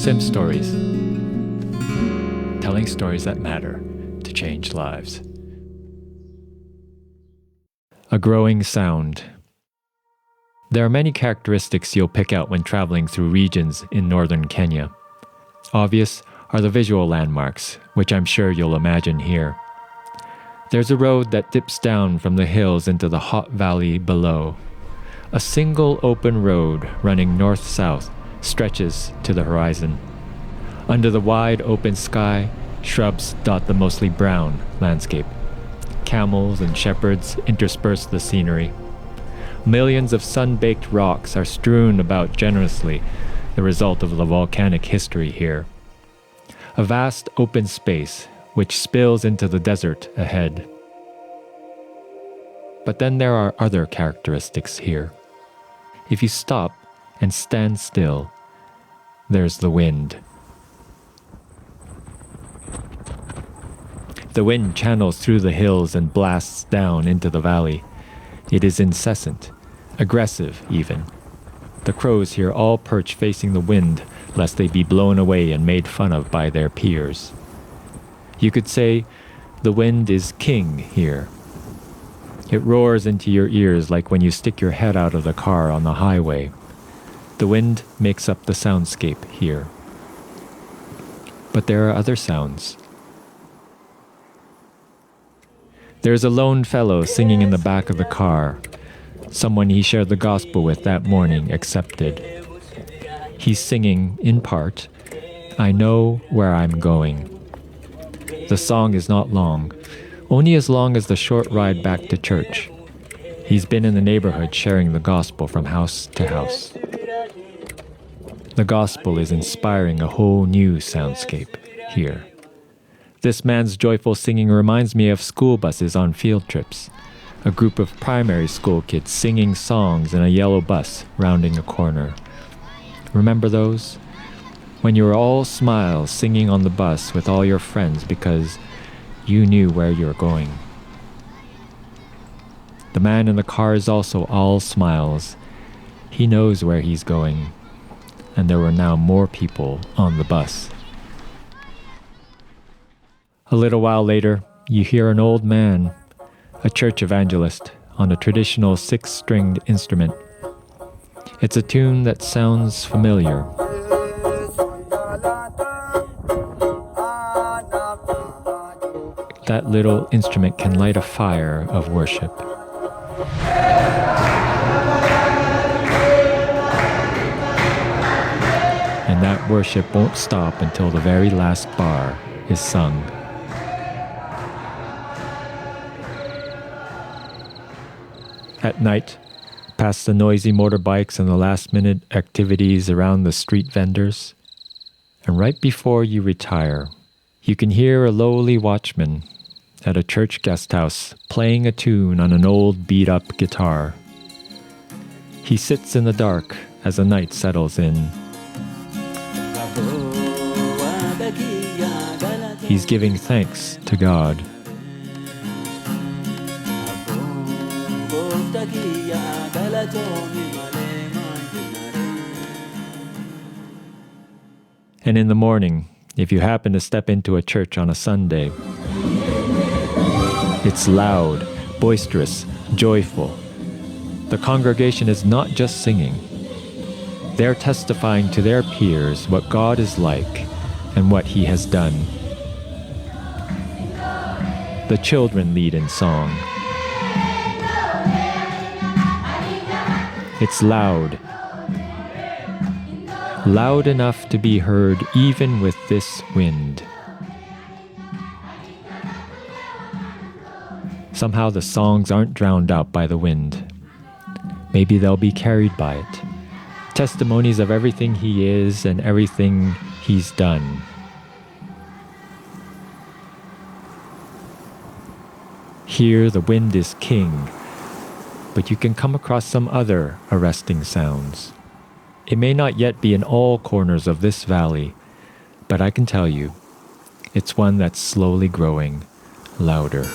Sim Stories. Telling stories that matter to change lives. A growing sound. There are many characteristics you'll pick out when traveling through regions in northern Kenya. Obvious are the visual landmarks, which I'm sure you'll imagine here. There's a road that dips down from the hills into the hot valley below. A single open road running north-south stretches to the horizon. Under the wide open sky, shrubs dot the mostly brown landscape. Camels and shepherds intersperse the scenery. Millions of sun-baked rocks are strewn about generously, the result of the volcanic history here. A vast open space which spills into the desert ahead. But then there are other characteristics here. If you stop and stand still, there's the wind. The wind channels through the hills and blasts down into the valley. It is incessant, aggressive even. The crows here all perch facing the wind, lest they be blown away and made fun of by their peers. You could say the wind is king here. It roars into your ears like when you stick your head out of the car on the highway. The wind makes up the soundscape here. But there are other sounds. There's a lone fellow singing in the back of the car. Someone he shared the gospel with that morning accepted. He's singing, in part, "I know where I'm going." The song is not long, only as long as the short ride back to church. He's been in the neighborhood sharing the gospel from house to house. The gospel is inspiring a whole new soundscape here. This man's joyful singing reminds me of school buses on field trips. A group of primary school kids singing songs in a yellow bus rounding a corner. Remember those? When you were all smiles singing on the bus with all your friends because you knew where you were going. The man in the car is also all smiles. He knows where he's going. And there were now more people on the bus. A little while later, you hear an old man, a church evangelist, on a traditional 6-stringed instrument. It's a tune that sounds familiar. That little instrument can light a fire of worship. And that worship won't stop until the very last bar is sung. At night, past the noisy motorbikes and the last-minute activities around the street vendors, and right before you retire, you can hear a lowly watchman at a church guest house playing a tune on an old beat-up guitar. He sits in the dark as the night settles in. He's giving thanks to God. And in the morning, if you happen to step into a church on a Sunday, it's loud, boisterous, joyful. The congregation is not just singing. They're testifying to their peers what God is like and what He has done. The children lead in song. It's loud. Loud enough to be heard even with this wind. Somehow the songs aren't drowned out by the wind. Maybe they'll be carried by it. Testimonies of everything He is and everything He's done. Here the wind is king, but you can come across some other arresting sounds. It may not yet be in all corners of this valley, but I can tell you, it's one that's slowly growing louder.